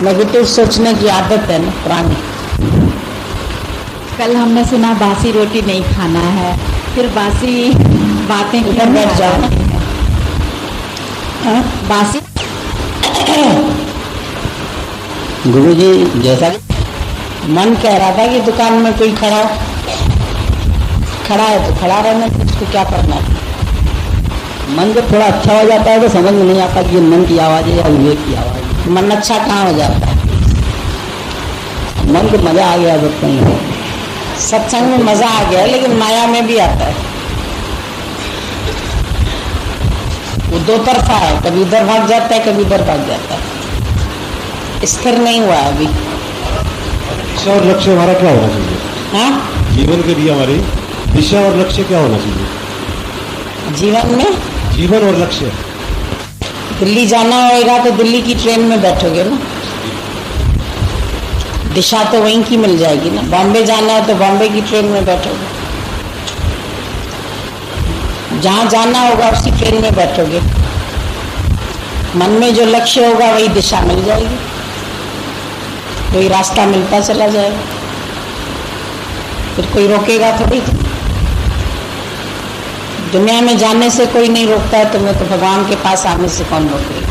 Negative सोचने की आदत है ना पुरानी। कल हमने सुना बासी रोटी नहीं खाना है, फिर बासी बातें इधर बैठ जाओ ना। बासी गुरुजी जैसा मन कह रहा था कि दुकान में कोई खड़ा है तो खड़ा रहना, उसको क्या करना है। मन जब थोड़ा अच्छा हो जाता है तो समझ में नहीं आता कि ये मन की आवाज़ है या विवेक की आवाज़ है। मन अच्छा कहाँ हो जाता है, मन को मजा आ गया जब कहीं सत्संग में मजा आ गया, लेकिन माया में भी आता है। वो दो तरफा है, कभी इधर भाग जाता है कभी इधर भाग जाता है, स्थिर नहीं हुआ अभी। दिशा और लक्ष्य हमारा क्या होना चाहिए? हाँ, जीवन के लिए हमारी दिशा और लक्ष्य क्या होना चाहिए? जीवन में जीवन और लक्ष्य। दिल्ली जाना होगा तो दिल्ली की ट्रेन में बैठोगे ना, दिशा तो वहीं की मिल जाएगी ना। बॉम्बे जाना है तो बॉम्बे की ट्रेन में बैठोगे, जहां जाना होगा उसी ट्रेन में बैठोगे। मन में जो लक्ष्य होगा वही दिशा मिल जाएगी, कोई रास्ता मिलता चला जाएगा, फिर कोई रोकेगा थोड़ी। दुनिया में जाने से कोई नहीं रोकता है तुम्हें, तो भगवान के पास आने से कौन रोकेगा।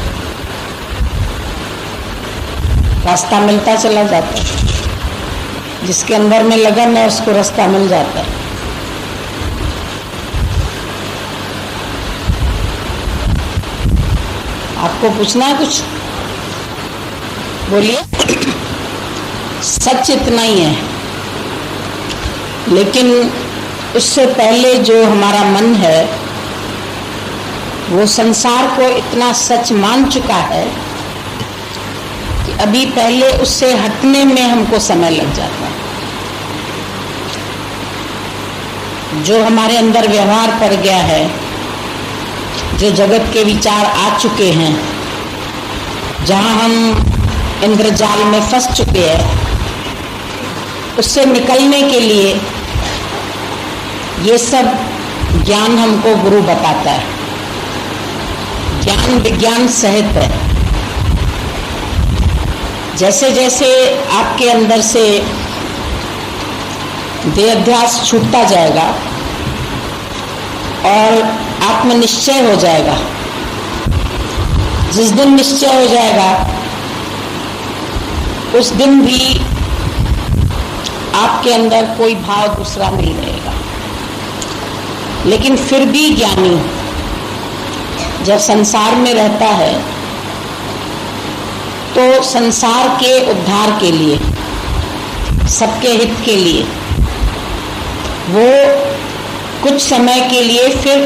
रास्ता मिलता चला जाता है, जिसके अंदर में लगन है उसको रास्ता मिल जाता है। आपको पूछना है कुछ? बोलिए। सच इतना ही है, लेकिन उससे पहले जो हमारा मन है वो संसार को इतना सच मान चुका है कि अभी पहले उससे हटने में हमको समय लग जाता है। जो हमारे अंदर व्यवहार पड़ गया है, जो जगत के विचार आ चुके हैं, जहां हम इंद्रजाल में फंस चुके हैं, उससे निकलने के लिए ये सब ज्ञान हमको गुरु बताता है। ज्ञान विज्ञान सहित है। जैसे जैसे आपके अंदर से देहाध्यास छूटता जाएगा और आत्मनिश्चय हो जाएगा, जिस दिन निश्चय हो जाएगा उस दिन भी आपके अंदर कोई भाव दूसरा नहीं रहेगा। लेकिन फिर भी ज्ञानी जब संसार में रहता है तो संसार के उद्धार के लिए, सबके हित के लिए वो कुछ समय के लिए फिर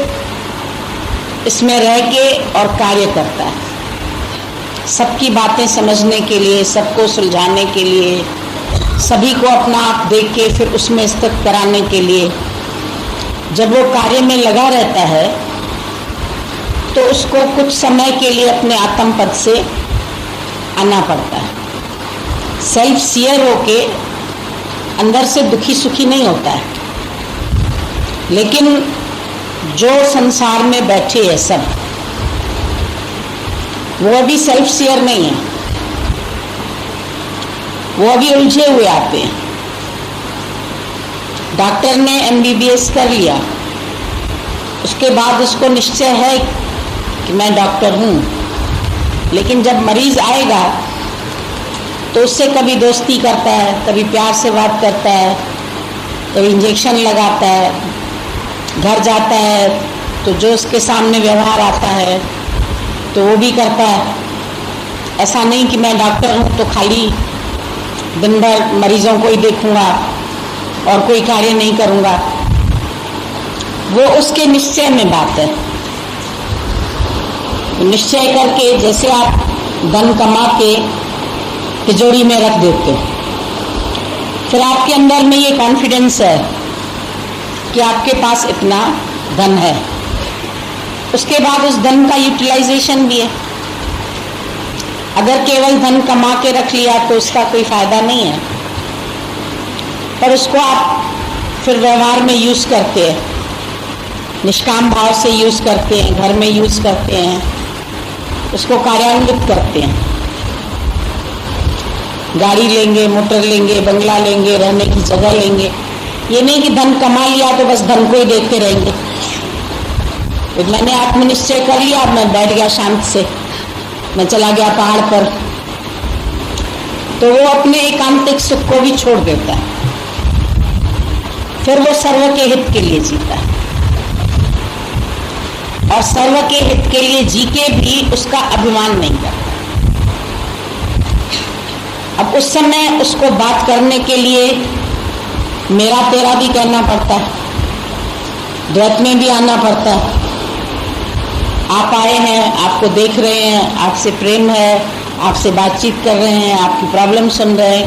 इसमें रह के और कार्य करता है, सबकी बातें समझने के लिए, सबको सुलझाने के लिए, सभी को अपना आप देख के फिर उसमें स्थित कराने के लिए। जब वो कार्य में लगा रहता है तो उसको कुछ समय के लिए अपने आत्म पद से आना पड़ता है। सेल्फ सियर होके अंदर से दुखी सुखी नहीं होता है, लेकिन जो संसार में बैठे हैं सब, वो अभी सेल्फ सियर नहीं है, वो अभी उलझे हुए आते हैं। डॉक्टर ने MBBS कर लिया, उसके बाद उसको निश्चय है कि मैं डॉक्टर हूँ, लेकिन जब मरीज आएगा तो उससे कभी दोस्ती करता है, कभी प्यार से बात करता है, कभी इंजेक्शन लगाता है, घर जाता है तो जो उसके सामने व्यवहार आता है तो वो भी करता है। ऐसा नहीं कि मैं डॉक्टर हूँ तो खाली दिन भर मरीजों को ही देखूंगा और कोई कार्य नहीं करूंगा। वो उसके निश्चय में बात है। निश्चय करके जैसे आप धन कमा के तिजोरी में रख देते हो, फिर आपके अंदर में ये कॉन्फिडेंस है कि आपके पास इतना धन है, उसके बाद उस धन का यूटिलाइजेशन भी है। अगर केवल धन कमा के रख लिया तो उसका कोई फायदा नहीं है, पर उसको आप फिर व्यवहार में यूज करते हैं, निष्काम भाव से यूज करते हैं, घर में यूज करते हैं, उसको कार्यान्वित करते हैं। गाड़ी लेंगे, मोटर लेंगे, बंगला लेंगे, रहने की जगह लेंगे। ये नहीं कि धन कमा लिया तो बस धन को ही देखते रहेंगे। तो मैंने आत्मनिश्चय कर लिया, मैं बैठ गया शांत से, मैं चला गया पहाड़ पर, तो वो अपने एकांतिक सुख को भी छोड़ देता है। फिर वो सर्व के हित के लिए जीता है, और सर्व के हित के लिए जी के भी उसका अभिमान नहीं करता। अब उस समय उसको बात करने के लिए मेरा तेरा भी कहना पड़ता है, द्वैत में भी आना पड़ता है। आप आए हैं, आपको देख रहे हैं, आपसे प्रेम है, आपसे बातचीत कर रहे हैं, आपकी प्रॉब्लम सुन रहे हैं,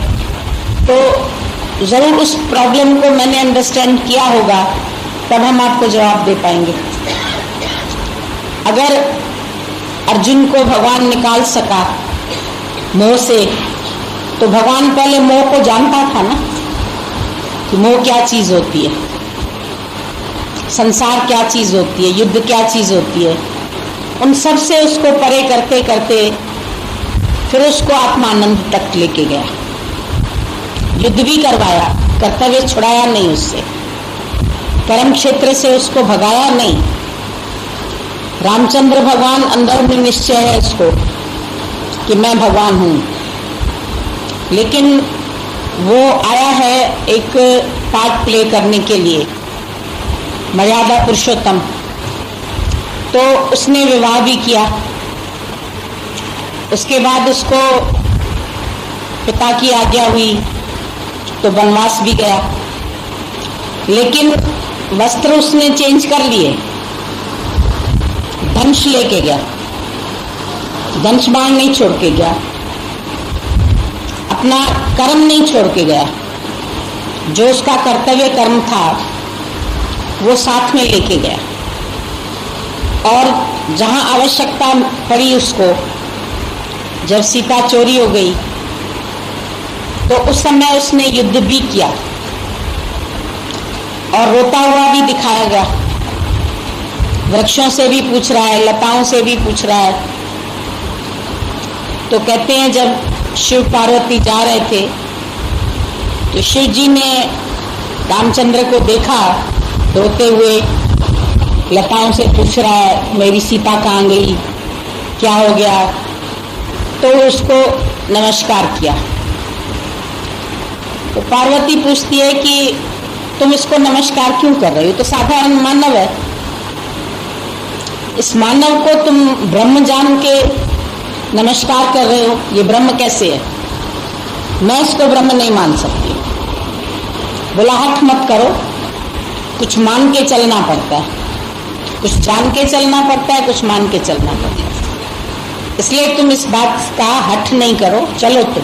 तो जरूर उस प्रॉब्लम को मैंने अंडरस्टैंड किया होगा, तब हम आपको जवाब दे पाएंगे। अगर अर्जुन को भगवान निकाल सका मोह से, तो भगवान पहले मोह को जानता था ना, कि मोह क्या चीज होती है, संसार क्या चीज होती है, युद्ध क्या चीज होती है। उन सब से उसको परे करते करते फिर उसको आत्मानंद तक लेके गया, युद्ध भी करवाया, कर्तव्य छुड़ाया नहीं उससे, कर्म क्षेत्र से उसको भगाया नहीं। रामचंद्र भगवान अंदर में निश्चय है उसको कि मैं भगवान हूं, लेकिन वो आया है एक पार्ट प्ले करने के लिए, मर्यादा पुरुषोत्तम। तो उसने विवाह भी किया, उसके बाद उसको पिता की आज्ञा हुई तो वनवास भी गया, लेकिन वस्त्र उसने चेंज कर लिए, धनुष लेके गया, धनुष बाण नहीं छोड़ के गया, अपना कर्म नहीं छोड़ के गया, जो उसका कर्तव्य कर्म था वो साथ में लेके गया। और जहां आवश्यकता पड़ी उसको, जब सीता चोरी हो गई तो उस समय उसने युद्ध भी किया और रोता हुआ भी दिखाया गया, वृक्षों से भी पूछ रहा है, लताओं से भी पूछ रहा है। तो कहते हैं जब शिव पार्वती जा रहे थे तो शिव जी ने रामचंद्र को देखा रोते हुए, लताओं से पूछ रहा है मेरी सीता कहाँ गई, क्या हो गया, तो उसको नमस्कार किया। तो पार्वती पूछती है कि तुम इसको नमस्कार क्यों कर रही हो, तो साधारण मानव है, इस मानव को तुम ब्रह्म जान के नमस्कार कर रहे हो, ये ब्रह्म कैसे है, मैं इसको ब्रह्म नहीं मान सकती। बोला हठ मत करो, कुछ मान के चलना पड़ता है, कुछ जान के चलना पड़ता है, कुछ मान के चलना पड़ता है, इसलिए तुम इस बात का हठ नहीं करो, चलो तुम।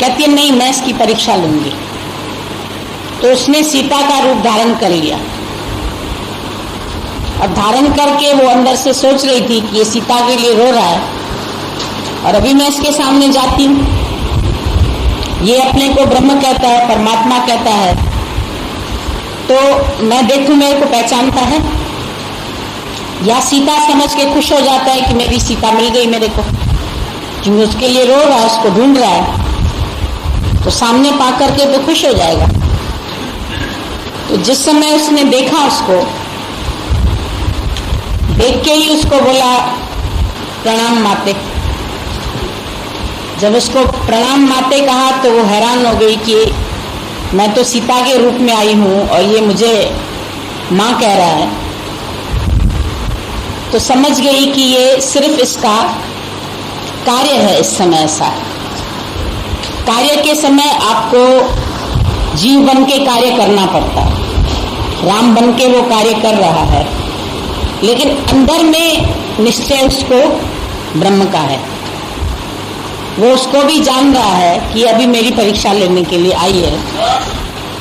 कहती है नहीं मैं इसकी परीक्षा लूंगी। तो उसने सीता का रूप धारण कर लिया, और धारण करके वो अंदर से सोच रही थी कि ये सीता के लिए रो रहा है, और अभी मैं इसके सामने जाती हूँ, ये अपने को ब्रह्म कहता है, परमात्मा कहता है, तो मैं देखूं मेरे को पहचानता है, या सीता समझ के खुश हो जाता है कि मेरी सीता मिल गई मेरे को, क्योंकि उसके लिए रो रहा है, उसको ढूंढ रहा है, तो सामने पा करके तो खुश हो जाएगा। तो जिस समय उसने देखा, उसको देख के ही उसको बोला प्रणाम माते। जब उसको प्रणाम माते कहा तो वो हैरान हो गई कि मैं तो सीता के रूप में आई हूं और ये मुझे माँ कह रहा है। तो समझ गई कि ये सिर्फ इसका कार्य है, इस समय ऐसा कार्य के समय आपको जीव बन के कार्य करना पड़ता है, राम बन के वो कार्य कर रहा है, लेकिन अंदर में निश्चय उसको ब्रह्म का है। वो उसको भी जान रहा है कि अभी मेरी परीक्षा लेने के लिए आई है,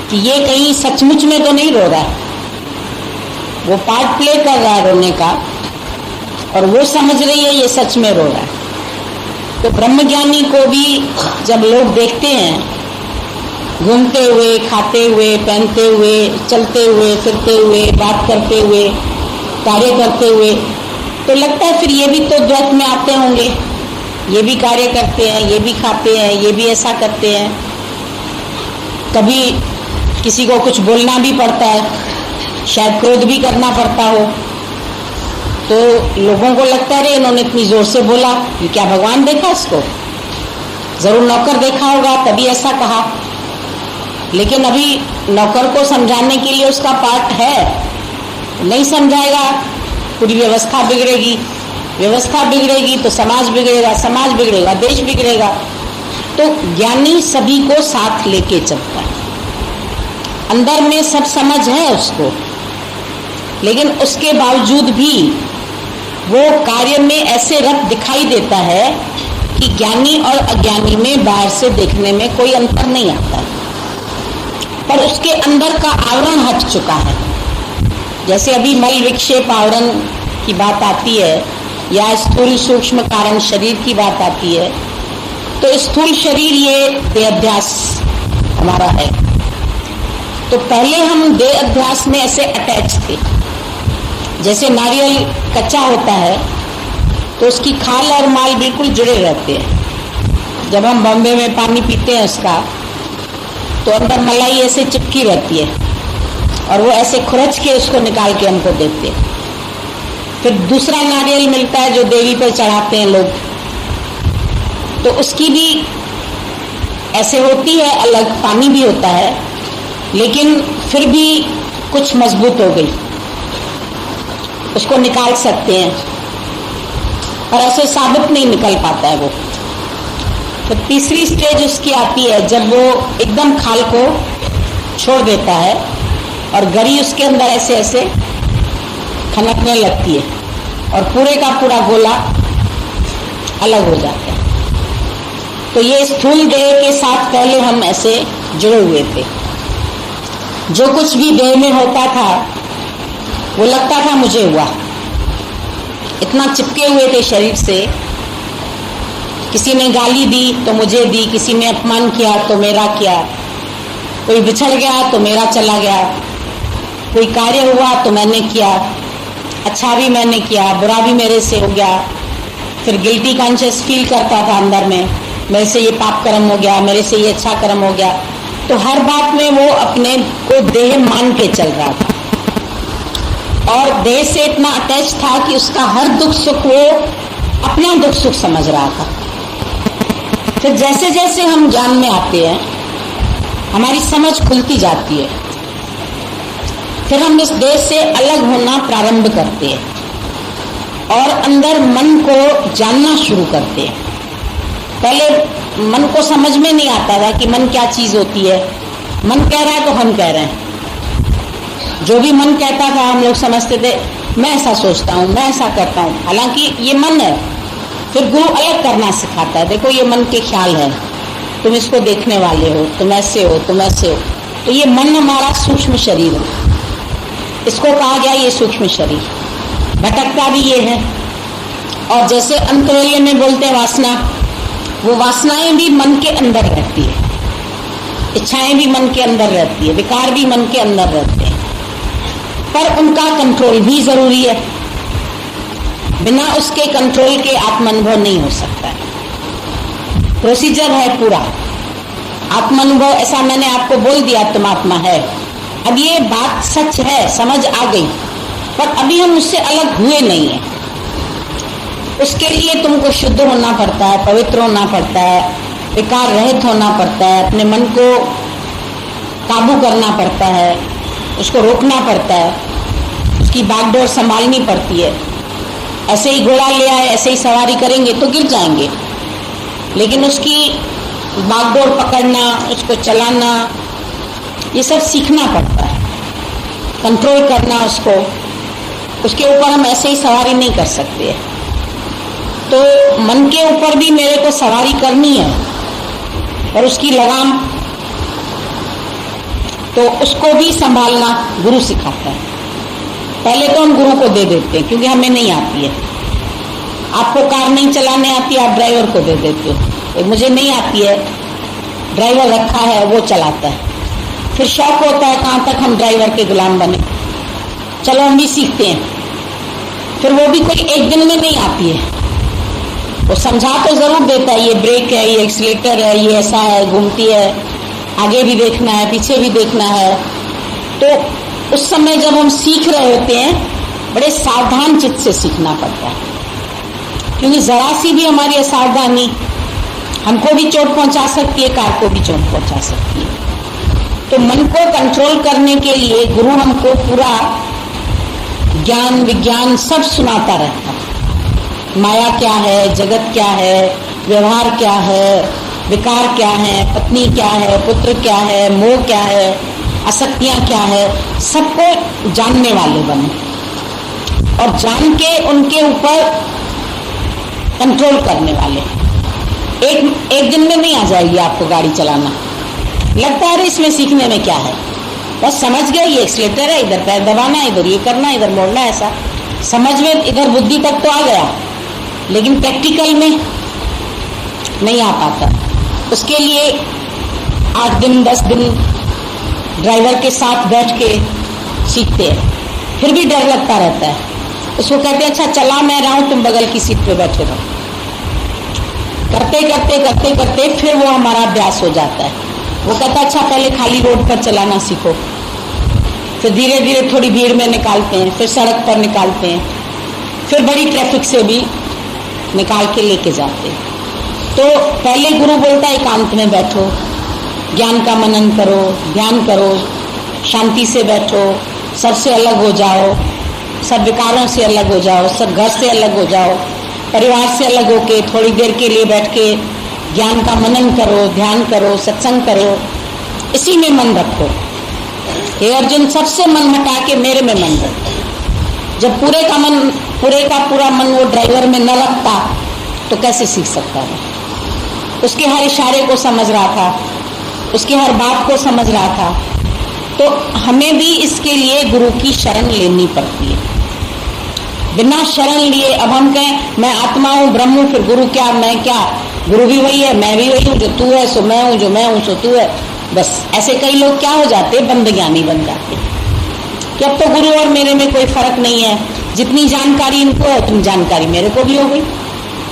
कि ये कहीं सचमुच में तो नहीं रो रहा है, वो पार्ट प्ले कर रहा है रोने का, और वो समझ रही है ये सच में रो रहा है। तो ब्रह्मज्ञानी को भी जब लोग देखते हैं घूमते हुए, खाते हुए, पहनते हुए, चलते हुए, फिरते हुए, बात करते हुए, कार्य करते हुए, तो लगता है फिर ये भी तो द्वैत में आते होंगे, ये भी कार्य करते हैं, ये भी खाते हैं, ये भी ऐसा करते हैं। कभी किसी को कुछ बोलना भी पड़ता है, शायद क्रोध भी करना पड़ता हो, तो लोगों को लगता है इन्होंने इतनी जोर से बोला, ये क्या भगवान देखा इसको? जरूर नौकर देखा होगा तभी ऐसा कहा। लेकिन अभी नौकर को समझाने के लिए उसका पार्ट है, नहीं समझाएगा पूरी व्यवस्था बिगड़ेगी, व्यवस्था बिगड़ेगी तो समाज बिगड़ेगा, समाज बिगड़ेगा देश बिगड़ेगा। तो ज्ञानी सभी को साथ लेके चलता है, अंदर में सब समझ है उसको, लेकिन उसके बावजूद भी वो कार्य में ऐसे रत दिखाई देता है कि ज्ञानी और अज्ञानी में बाहर से देखने में कोई अंतर नहीं आता, पर उसके अंदर का आवरण हट चुका है। जैसे अभी मल विक्षेप आवरण की बात आती है या स्थूल सूक्ष्म कारण शरीर की बात आती है, तो स्थूल शरीर ये देहाध्यास हमारा है। तो पहले हम देह अध्यास में ऐसे अटैच थे, जैसे नारियल कच्चा होता है तो उसकी खाल और माल बिल्कुल जुड़े रहते हैं। जब हम बॉम्बे में पानी पीते हैं उसका, तो अंदर मलाई ऐसे चिपकी रहती है और वो ऐसे खुरच के उसको निकाल के हमको देते हैं। फिर दूसरा नारियल मिलता है जो देवी पर चढ़ाते हैं लोग, तो उसकी भी ऐसे होती है अलग, पानी भी होता है, लेकिन फिर भी कुछ मजबूत हो गई, उसको निकाल सकते हैं, और ऐसे साबित नहीं निकल पाता है वो। तो तीसरी स्टेज उसकी आती है जब वो एकदम खाल को छोड़ देता है और गरी उसके अंदर ऐसे ऐसे खनकने लगती है और पूरे का पूरा गोला अलग हो जाता है। तो ये स्थूल देह के साथ पहले हम ऐसे जुड़े हुए थे। जो कुछ भी देह में होता था वो लगता था मुझे हुआ, इतना चिपके हुए थे शरीर से। किसी ने गाली दी तो मुझे दी, किसी ने अपमान किया तो मेरा किया, कोई बिछड़ गया तो मेरा चला गया, कोई कार्य हुआ तो मैंने किया, अच्छा भी मैंने किया, बुरा भी मेरे से हो गया। फिर गिल्टी कॉन्शियस फील करता था अंदर में, मेरे से ये पाप कर्म हो गया, मेरे से ये अच्छा कर्म हो गया। तो हर बात में वो अपने को देह मान के चल रहा था और देह से इतना अटैच था कि उसका हर दुख सुख वो अपना दुख सुख समझ रहा था। फिर जैसे जैसे हम ज्ञान में आते हैं हमारी समझ खुलती जाती है, फिर हम इस देह से अलग होना प्रारंभ करते हैं और अंदर मन को जानना शुरू करते हैं। पहले मन को समझ में नहीं आता था कि मन क्या चीज होती है, मन कह रहा है तो हम कह रहे हैं। जो भी मन कहता था हम लोग समझते थे मैं ऐसा सोचता हूँ, मैं ऐसा करता हूँ, हालांकि ये मन है। फिर गुरु अलग करना सिखाता है, देखो ये मन के ख्याल है, तुम इसको देखने वाले हो, तुम ऐसे हो, तुम ऐसे हो। तो ये मन हमारा सूक्ष्म शरीर है, इसको कहा गया ये सूक्ष्म शरीर, भटकता भी ये है। और जैसे अंतरैल्य में बोलते हैं वासना, वो वासनाएं भी मन के अंदर रहती है, इच्छाएं भी मन के अंदर रहती है, विकार भी मन के अंदर रहते हैं, पर उनका कंट्रोल भी जरूरी है। बिना उसके कंट्रोल के आत्मानुभव नहीं हो सकता है। प्रोसीजर है पूरा आत्मानुभव, ऐसा मैंने आपको बोल दिया तुम आत्मा है। अब ये बात सच है, समझ आ गई, पर अभी हम उससे अलग हुए नहीं है। उसके लिए तुमको शुद्ध होना पड़ता है, पवित्र होना पड़ता है, विकार रहित होना पड़ता है, अपने मन को काबू करना पड़ता है, उसको रोकना पड़ता है, उसकी बागडोर संभालनी पड़ती है। ऐसे ही घोड़ा ले आए, ऐसे ही सवारी करेंगे तो गिर जाएंगे, लेकिन उसकी बागडोर पकड़ना, उसको चलाना, ये सब सीखना पड़ता है, कंट्रोल करना उसको। उसके ऊपर हम ऐसे ही सवारी नहीं कर सकते। तो मन के ऊपर भी मेरे को सवारी करनी है और उसकी लगाम, तो उसको भी संभालना गुरु सिखाता है। पहले तो हम गुरु को दे देते हैं क्योंकि हमें नहीं आती है। आपको कार नहीं चलाने आती, आप ड्राइवर को दे देते हो। मुझे नहीं आती है, ड्राइवर रखा है वो चलाता है। फिर शौक होता है कहाँ तक हम ड्राइवर के गुलाम बने, चलो हम भी सीखते हैं। फिर वो भी कोई एक दिन में नहीं आती है, वो समझा तो जरूर देता है, ये ब्रेक है, ये एक्सीलेटर है, ये ऐसा है, घूमती है, आगे भी देखना है, पीछे भी देखना है। तो उस समय जब हम सीख रहे होते हैं, बड़े सावधान चित्त से सीखना पड़ता है, क्योंकि जरा सी भी हमारी असावधानी हमको भी चोट पहुंचा सकती है, कार को भी चोट पहुंचा सकती है। तो मन को कंट्रोल करने के लिए गुरु हमको पूरा ज्ञान विज्ञान सब सुनाता रहता है। माया क्या है, जगत क्या है, व्यवहार क्या है, विकार क्या है, पत्नी क्या है, पुत्र क्या है, मोह क्या है, आसक्तियां क्या है, सबको जानने वाले बने और जान के उनके ऊपर कंट्रोल करने वाले। एक दिन में नहीं आ जाएगी आपको गाड़ी चलाना, लगता है इसमें सीखने में क्या है, बस समझ गए ये एक्सीलेटर है, इधर पैर दबाना, इधर ये करना, इधर मोड़ना, ऐसा समझ में इधर बुद्धि तक तो आ गया, लेकिन प्रैक्टिकल में नहीं आ पाता। उसके लिए 8 दिन 10 दिन ड्राइवर के साथ बैठ के सीखते हैं, फिर भी डर लगता रहता है। उसको कहते हैं अच्छा चला मैं रहा हूं, तुम बगल की सीट पे बैठे रहो। करते करते करते करते फिर वो हमारा अभ्यास हो जाता है। वो कहता है अच्छा पहले खाली रोड पर चलाना सीखो, फिर धीरे धीरे थोड़ी भीड़ में निकालते हैं, फिर सड़क पर निकालते हैं, फिर बड़ी ट्रैफिक से भी निकाल के लेके जाते हैं। तो पहले गुरु बोलता है एकांत में बैठो, ज्ञान का मनन करो, ध्यान करो, शांति से बैठो, सबसे अलग हो जाओ, सब विकारों से अलग हो जाओ, सब घर से अलग हो जाओ, परिवार से अलग होके थोड़ी देर के लिए बैठ के ज्ञान का मनन करो, ध्यान करो, सत्संग करो, इसी में मन रखो। हे अर्जुन, सबसे मन हटा के मेरे में मन रखो। जब पूरे का पूरा मन वो ड्राइवर में न रखता तो कैसे सीख सकता है? उसके हर इशारे को समझ रहा था, उसकी हर बात को समझ रहा था। तो हमें भी इसके लिए गुरु की शरण लेनी पड़ती है। बिना शरण लिए अब हम कहें मैं आत्मा हूँ, ब्रह्म हूँ, फिर गुरु क्या, मैं क्या? गुरु भी वही है, मैं भी वही हूँ, जो तू है सो मैं हूँ, जो मैं हूँ सो तू है। बस ऐसे कई लोग क्या हो जाते, बंद ज्ञानी बन जाते कि अब तो गुरु और मेरे में कोई फर्क नहीं है, जितनी जानकारी इनको है उतनी जानकारी मेरे को भी हो गई,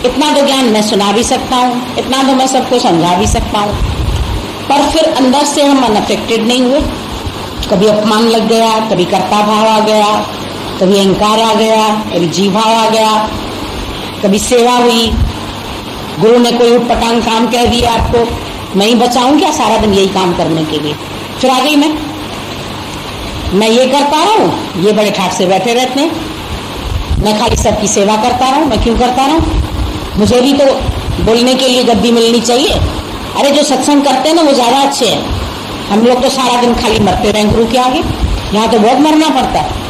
इतना तो ज्ञान मैं सुना भी सकता हूँ, इतना तो मैं सबको समझा भी सकता हूँ। पर फिर अंदर से हम अनअफेक्टेड नहीं हुए। कभी अपमान लग गया, कभी कर्ता भाव आ गया, कभी अहंकार आ गया, कभी जीव भाव आ गया, कभी सेवा हुई, गुरु ने कोई उटपटांग काम कह दिया आपको, मैं ही बचाऊं क्या सारा दिन यही काम करने के लिए? फिर आ गई मैं ये करता रहा हूँ, ये बड़े ठाट से बैठे रहते हैं, मैं खाली सबकी सेवा करता रहा हूँ, मैं क्यों करता रहा हूँ? मुझे भी तो बोलने के लिए गद्दी मिलनी चाहिए। अरे जो सत्संग करते हैं ना वो ज्यादा अच्छे हैं, हम लोग तो सारा दिन खाली मरते रहे गुरु के आगे, यहाँ तो बहुत मरना पड़ता है।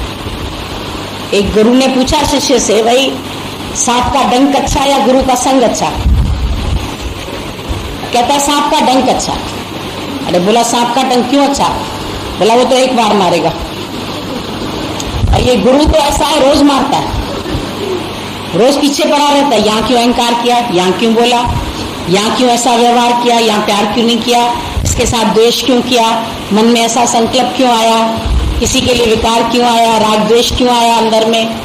एक गुरु ने पूछा शिष्य से, भाई सांप का डंक अच्छा या गुरु का संग अच्छा? कहता है सांप का डंक अच्छा। अरे बोला सांप का डंक क्यों अच्छा? बोला वो तो एक बार मारेगा, और ये गुरु तो ऐसा है रोज मारता है, रोज पीछे पड़ा रहता है, यहाँ क्यों अहंकार किया, यहाँ क्यों बोला, यहाँ क्यों ऐसा व्यवहार किया, यहाँ प्यार क्यों नहीं किया, इसके साथ द्वेष क्यों किया, मन में ऐसा संकल्प क्यों आया, किसी के लिए विकार क्यों आया, राग द्वेष क्यों आया, अंदर में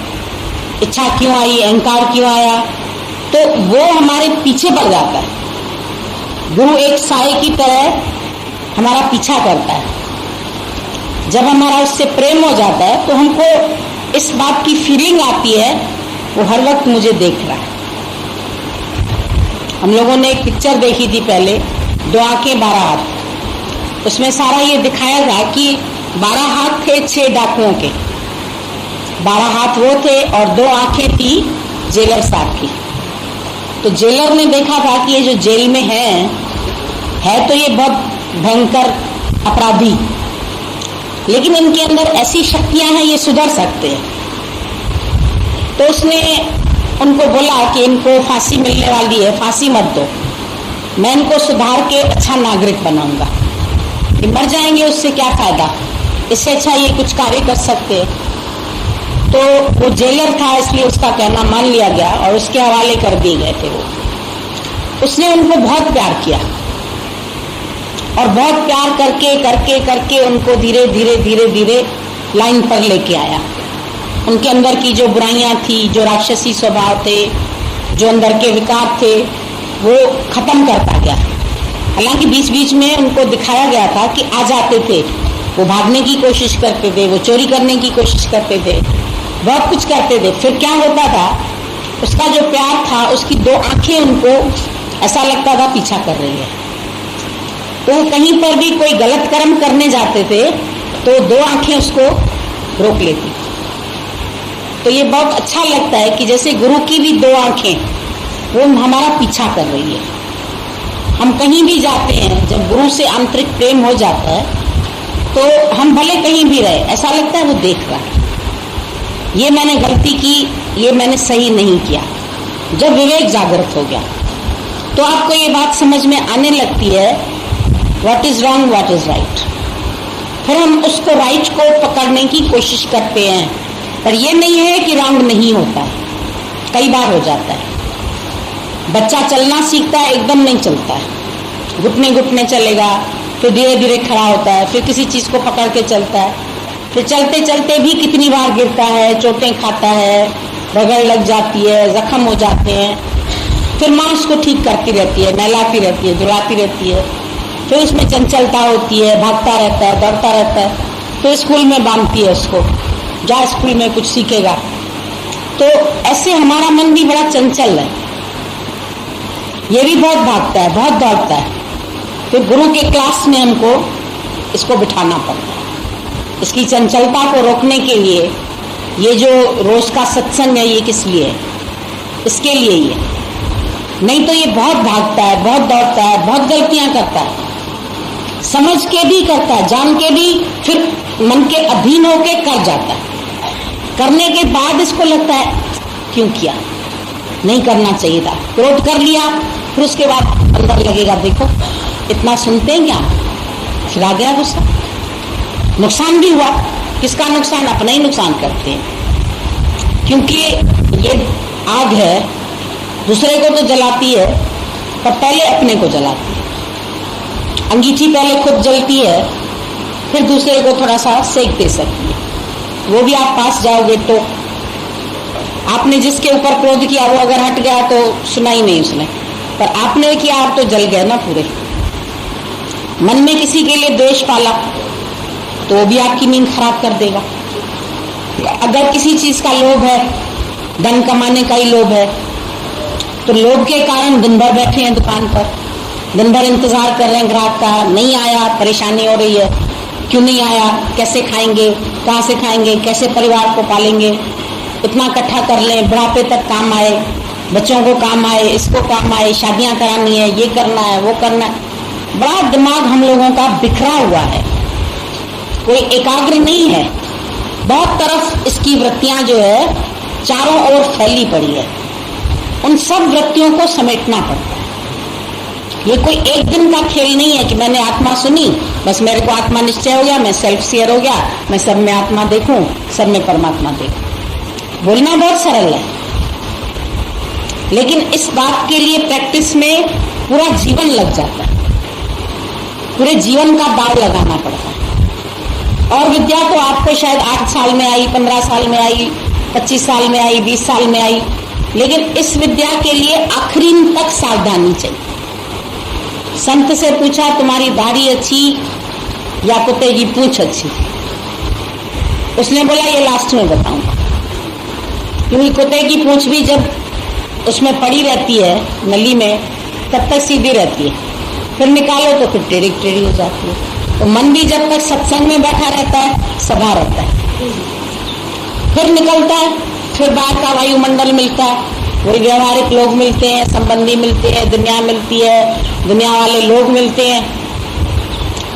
इच्छा क्यों आई, अहंकार क्यों आया। तो वो हमारे पीछे पड़ जाता है। गुरु एक साए की तरह हमारा पीछा करता है। जब हमारा उससे प्रेम हो जाता है तो हमको इस बात की फीलिंग आती है वो हर वक्त मुझे देख रहा है। हम लोगों ने एक पिक्चर देखी थी पहले, 2 आंखें 12 हाथ। उसमें सारा ये दिखाया था कि 12 हाथ थे 6 डाकुओं के, 12 हाथ वो थे और 2 आंखें थी जेलर साहब की। तो जेलर ने देखा था कि ये जो जेल में है तो ये बहुत भयंकर अपराधी, लेकिन इनके अंदर ऐसी शक्तियां हैं ये सुधर सकते हैं। तो उसने उनको बोला कि इनको फांसी मिलने वाली है, फांसी मत दो, मैं इनको सुधार के अच्छा नागरिक बनाऊंगा। ये मर जाएंगे उससे क्या फायदा, इससे अच्छा ये कुछ कार्य कर सकते हैं। तो वो जेलर था इसलिए उसका कहना मान लिया गया और उसके हवाले कर दिए गए थे। वो उसने उनको बहुत प्यार किया और बहुत प्यार करके करके करके उनको धीरे धीरे धीरे धीरे लाइन पर लेके आया। उनके अंदर की जो बुराइयां थी, जो राक्षसी स्वभाव थे, जो अंदर के विकार थे वो खत्म करता गया। हालांकि बीच बीच में उनको दिखाया गया था कि आ जाते थे, वो भागने की कोशिश करते थे, वो चोरी करने की कोशिश करते थे, बहुत कुछ करते थे। फिर क्या होता था, उसका जो प्यार था, उसकी दो आंखें उनको ऐसा लगता था पीछा कर रही है। तो कहीं पर भी कोई गलत कर्म करने जाते थे तो दो आंखें उसको रोक लेती। तो ये बहुत अच्छा लगता है कि जैसे गुरु की भी दो आंखें वो हमारा पीछा कर रही है। हम कहीं भी जाते हैं, जब गुरु से आंतरिक प्रेम हो जाता है तो हम भले कहीं भी रहे, ऐसा लगता है वो देख रहा है, ये मैंने गलती की, ये मैंने सही नहीं किया। जब विवेक जागृत हो गया तो आपको ये बात समझ में आने लगती है, what is wrong, what is right. फिर हम उसको राइट को पकड़ने की कोशिश करते हैं, पर यह नहीं है कि रॉन्ग नहीं होता है, कई बार हो जाता है। बच्चा चलना सीखता है, एकदम नहीं चलता है, घुटने घुटने चलेगा, फिर धीरे धीरे खड़ा होता है, फिर किसी चीज को पकड़ के चलता है, फिर चलते चलते भी कितनी बार गिरता है, चोटें खाता है, रगड़ लग जाती है, जख्म हो जाते हैं। फिर माँ उसको ठीक करती रहती है, नहलाती रहती है, धुलाती रहती है, फिर उसमें चंचलता होती है, भागता रहता है, दौड़ता रहता है, फिर स्कूल में बांधती है उसको, जा स्कूल में कुछ सीखेगा। तो ऐसे हमारा मन भी बड़ा चंचल है, ये भी बहुत भागता है, बहुत दौड़ता है। फिर गुरु के क्लास में हमको इसको बिठाना पड़ता है। इसकी चंचलता को रोकने के लिए ये जो रोज का सत्संग है, ये किस लिए है? इसके लिए ही है। नहीं तो ये बहुत भागता है, बहुत दौड़ता है, बहुत गलतियां करता है, समझ के भी करता है, जान के भी, फिर मन के अधीन होके कर जाता है। करने के बाद इसको लगता है क्यों किया, नहीं करना चाहिए था, क्रोध कर लिया, फिर उसके बाद अंदर लगेगा देखो इतना सुनते हैं क्या, फिर आ गया गुस्सा, नुकसान भी हुआ। किसका नुकसान? अपना ही नुकसान करते हैं, क्योंकि ये आग है, दूसरे को तो जलाती है पर पहले अपने को जलाती है। अंगीठी पहले खुद जलती है, फिर दूसरे को थोड़ा सा सेक दे सकती है। वो भी आप पास जाओगे तो आपने जिसके ऊपर क्रोध किया वो अगर हट गया तो सुना ही नहीं उसने, पर आपने किया आप तो जल गए ना पूरे। मन में किसी के लिए द्वेष पाला तो वो भी आपकी नींद खराब कर देगा। अगर किसी चीज का लोभ है, धन कमाने का ही लोभ है, तो लोभ के कारण दिन भर बैठे हैं दुकान पर, दिन भर इंतजार कर रहे हैं ग्राहक का, नहीं आया, परेशानी हो रही है, क्यों नहीं आया, कैसे खाएंगे, कहाँ से खाएंगे, कैसे परिवार को पालेंगे, इतना इकट्ठा कर लें, बुढ़ापे तक काम आए, बच्चों को काम आए, इसको काम आए, शादियां करानी है, ये करना है, वो करना है। बड़ा दिमाग हम लोगों का बिखरा हुआ है, कोई एकाग्र नहीं है, बहुत तरफ इसकी वृत्तियां जो है चारों ओर फैली पड़ी है। उन सब वृत्तियों को समेटना पड़ता है। ये कोई एक दिन का खेल नहीं है कि मैंने आत्मा सुनी, बस मेरे को आत्मा निश्चय हो गया, मैं सेल्फ शेयर हो गया, मैं सब में आत्मा देखूं, सब में परमात्मा देखूं। बोलना बहुत सरल है, लेकिन इस बात के लिए प्रैक्टिस में पूरा जीवन लग जाता है, पूरे जीवन का दाव लगाना पड़ता है। और विद्या तो आपको शायद 8 साल में आई, 15 साल में आई, 25 साल में आई, 20 साल में आई, लेकिन इस विद्या के लिए आखिरी तक सावधानी चाहिए। संत से पूछा तुम्हारी दाढ़ी अच्छी या कुत्ते की पूंछ अच्छी? उसने बोला ये लास्ट में बताऊंगा, क्योंकि कुत्ते की पूंछ भी जब उसमें पड़ी रहती है नली में तब तक सीधी रहती है, फिर निकालो तो फिर टेढ़ी टेढ़ी हो जाती है। तो मन भी जब तक सत्संग में बैठा रहता है सदा रहता है, फिर निकलता है, फिर बाहर का वायुमंडल मिलता है, वही व्यवहारिक लोग मिलते हैं, संबंधी मिलते हैं, दुनिया मिलती है, दुनिया वाले लोग मिलते हैं,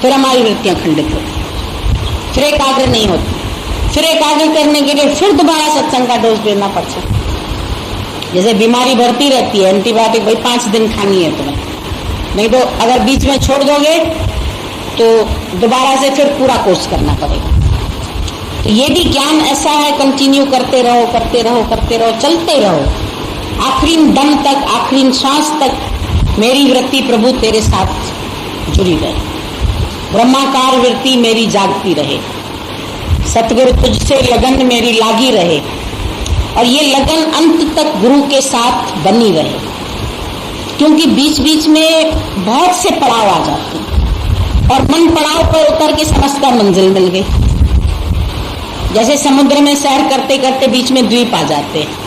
फिर हमारी वृत्तियां खंडित होती हैं, फिर एकाग्र नहीं होती। फिर एकाग्र करने के लिए फिर दोबारा सत्संग का डोज देना पड़ता है। जैसे बीमारी बढ़ती रहती है, एंटीबायोटिक भाई 5 दिन खानी है तुम्हें, नहीं तो अगर बीच में छोड़ दोगे तो दोबारा से फिर पूरा कोर्स करना पड़ेगा। तो ये भी ज्ञान ऐसा है, कंटिन्यू करते रहो, करते रहो, करते रहो, चलते रहो, आखिरी दम तक, आखिरी सांस तक मेरी वृत्ति प्रभु तेरे साथ जुड़ी रहे, ब्रह्माकार वृत्ति मेरी जागती रहे, सतगुरु तुझसे लगन मेरी लागी रहे, और ये लगन अंत तक गुरु के साथ बनी रहे, क्योंकि बीच बीच में बहुत से पड़ाव आ जाते हैं और मन पड़ाव पर उतर के समझता मंजिल मिल गई। जैसे समुद्र में सैर करते करते बीच में द्वीप आ जाते हैं।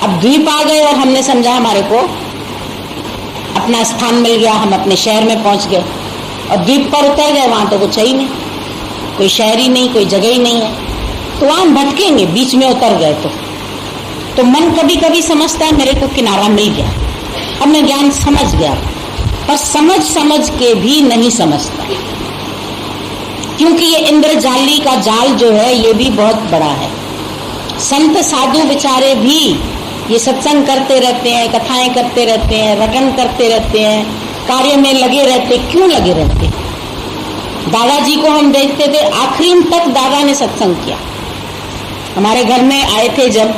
अब द्वीप आ गए और हमने समझा हमारे को अपना स्थान मिल गया, हम अपने शहर में पहुंच गए, और द्वीप पर उतर गए, वहां तो कुछ है ही नहीं, कोई शहर ही नहीं, कोई जगह ही नहीं है, तो वहां हम भटकेंगे। बीच में उतर गए तो मन कभी कभी समझता है मेरे को किनारा मिल गया, अब मैं ज्ञान समझ गया, पर समझ के भी नहीं समझता, क्योंकि ये इंद्रजाली का जाल जो है ये भी बहुत बड़ा है। संत साधु बेचारे भी ये सत्संग करते रहते हैं, कथाएं करते रहते हैं, रटन करते रहते हैं, कार्य में लगे रहते। क्यों लगे रहते? दादाजी को हम देखते थे, आखिरी तक दादा ने सत्संग किया। हमारे घर में आए थे जब,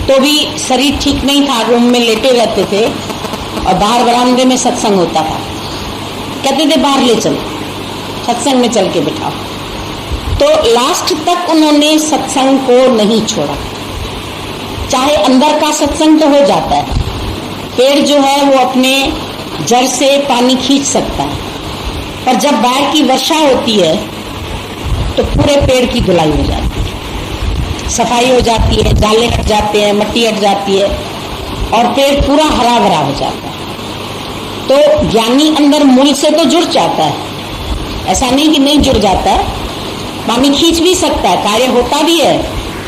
तो भी शरीर ठीक नहीं था, रूम में लेटे रहते थे और बाहर बरामदे में सत्संग होता था। कहते थे बाहर ले चलो, सत्संग में चल के बिठाओ। तो लास्ट तक उन्होंने सत्संग को नहीं छोड़ा। चाहे अंदर का सत्संग तो हो जाता है, पेड़ जो है वो अपने जड़ से पानी खींच सकता है, पर जब बाढ़ की वर्षा होती है तो पूरे पेड़ की धुलाई हो जाती है, सफाई हो जाती है, जाले हट जाते हैं, मिट्टी हट जाती है और पेड़ पूरा हरा भरा हो जाता है। तो ज्ञानी अंदर मूल से तो जुड़ जाता है, ऐसा नहीं कि नहीं जुड़ जाता है, पानी खींच भी सकता है, कार्य होता भी है,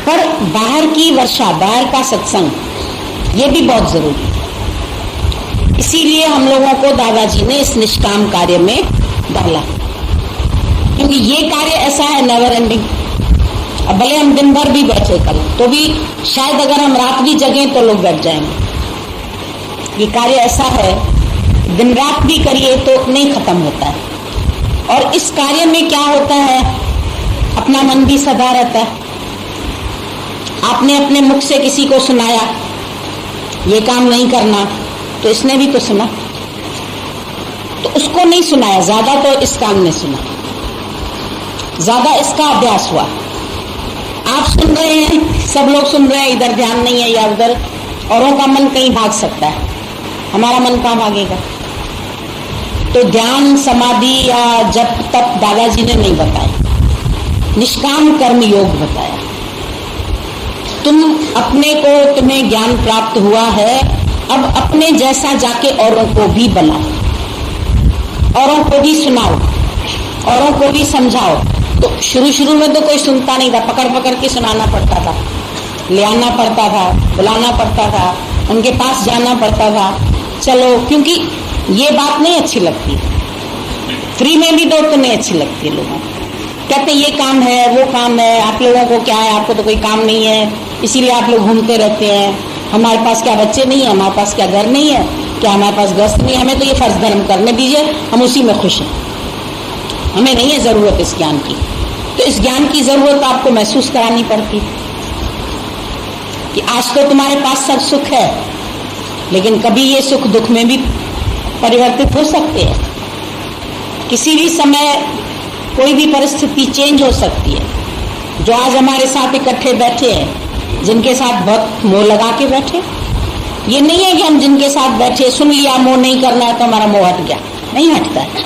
पर बाहर की वर्षा, बाहर का सत्संग ये भी बहुत जरूरी है। इसीलिए हम लोगों को दादाजी ने इस निष्काम कार्य में डाला, क्योंकि ये कार्य ऐसा है नेवर एंडिंग। अब भले हम दिन भर भी बैठे कल, तो भी शायद अगर हम रात भी जगें तो लोग बैठ जाएंगे। ये कार्य ऐसा है, दिन रात भी करिए तो नहीं खत्म होता है। और इस कार्य में क्या होता है, अपना मन भी सदा रहता है। आपने अपने मुख से किसी को सुनाया ये काम नहीं करना, तो इसने भी तो सुना, तो उसको नहीं सुनाया, ज्यादा तो इस काम ने सुना, ज्यादा इसका अभ्यास हुआ। आप सुन रहे हैं, सब लोग सुन रहे हैं, इधर ध्यान नहीं है या उधर, औरों का मन कहीं भाग सकता है, हमारा मन कहाँ भागेगा? तो ध्यान, समाधि या जप तप दादाजी ने नहीं बताया, निष्काम कर्म योग बताया। तुम अपने को, तुम्हें ज्ञान प्राप्त हुआ है, अब अपने जैसा जाके औरों को भी बनाओ, औरों को भी सुनाओ, औरों को भी समझाओ। तो शुरू में तो कोई सुनता नहीं था, पकड़ पकड़ के सुनाना पड़ता था, ले आना पड़ता था, बुलाना पड़ता था, उनके पास जाना पड़ता था। चलो, क्योंकि ये बात नहीं अच्छी लगती, फ्री में भी दो तो नहीं अच्छी लगती लोगों को। कहते ये काम है, वो काम है, आप लोगों को क्या है, आपको तो कोई काम नहीं है, इसीलिए आप लोग घूमते रहते हैं। हमारे पास क्या बच्चे नहीं है, हमारे पास क्या घर नहीं है, क्या हमारे पास गृहस्थ नहीं है, हमें तो ये फर्ज धर्म करने दीजिए, हम उसी में खुश हैं, हमें नहीं है जरूरत इस ज्ञान की। तो इस ज्ञान की जरूरत आपको महसूस करानी पड़ती कि आज तो तुम्हारे पास सब सुख है, लेकिन कभी ये सुख दुख में भी परिवर्तित हो सकते हैं। किसी भी समय कोई भी परिस्थिति चेंज हो सकती है। जो आज हमारे साथ इकट्ठे बैठे हैं, जिनके साथ बहुत मोह लगा के बैठे, ये नहीं है कि हम जिनके साथ बैठे सुन लिया, मोह नहीं करना है तो हमारा मोह हट गया, नहीं हटता है।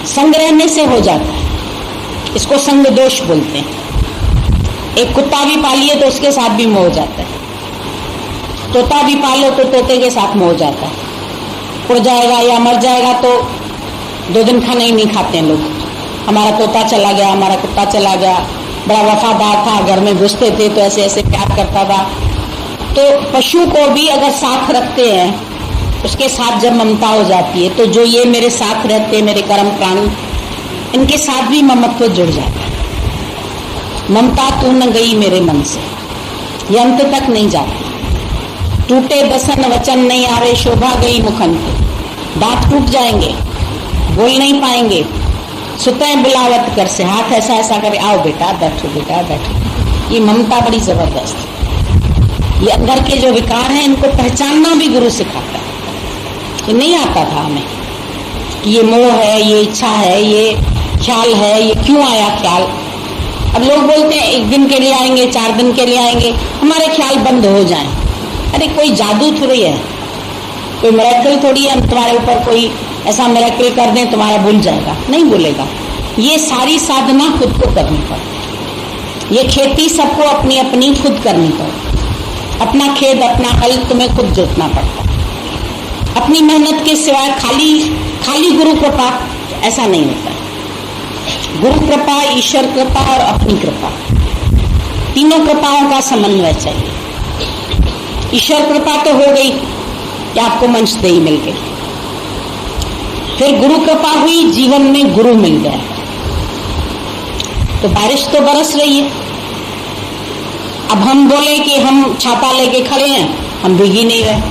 संग रहने से हो जाता है, इसको संग दोष बोलते हैं। एक कुत्ता भी पालिए तो उसके साथ भी मोह हो जाता है, तोता भी पालो तो तोते के साथ मोह हो जाता है। उड़ जाएगा या मर जाएगा तो 2 दिन खाना ही नहीं खाते हैं लोग। हमारा तोता चला गया, हमारा कुत्ता चला गया, बड़ा वफादार था, घर में घुसते थे तो ऐसे ऐसे प्यार करता था। तो पशु को भी अगर साथ रखते हैं, उसके साथ जब ममता हो जाती है, तो जो ये मेरे साथ रहते हैं, मेरे कर्म प्राणी, इनके साथ भी ममत्व जुड़ जाता है। ममता तू न गई मेरे मन से, ये अंत तक नहीं जाती। टूटे बसन वचन नहीं आवे, शोभा गई मुखन पे, दांत टूट जाएंगे, बोल नहीं पाएंगे। सुते बुलावत कर से, हाथ ऐसा ऐसा करे, आओ बेटा बैठो, बेटा बैठो। ये ममता बड़ी जबरदस्त है। ये अंदर के जो विकार हैं, इनको पहचानना भी गुरु सिखाता है। ये नहीं आता था हमें कि ये मोह है, ये इच्छा है, ये ख्याल है, ये क्यों आया ख्याल। अब लोग बोलते हैं 1 दिन के लिए आएंगे, 4 दिन के लिए आएंगे, हमारे ख्याल बंद हो जाएं। अरे कोई जादू थोड़ी है, कोई मिरेकल थोड़ी है, हम तुम्हारे ऊपर कोई ऐसा मिरेकल कर दें तुम्हारा भूल जाएगा, नहीं भूलेगा। ये सारी साधना खुद को करनी पड़ती। ये खेती सबको अपनी अपनी खुद करनी पड़ती। अपना खेत अपना हल तुम्हें खुद जोतना पड़ता। अपनी मेहनत के सिवाय खाली गुरु कृपा ऐसा नहीं होता। गुरु कृपा, ईश्वर कृपा और अपनी कृपा, तीनों कृपाओं का समन्वय चाहिए। ईश्वर कृपा तो हो गई कि आपको मंच दे ही मिल गई, फिर गुरु कृपा हुई, जीवन में गुरु मिल गया। तो बारिश तो बरस रही है। अब हम बोले कि हम छाता लेके खड़े हैं, हम भीगी नहीं रहे,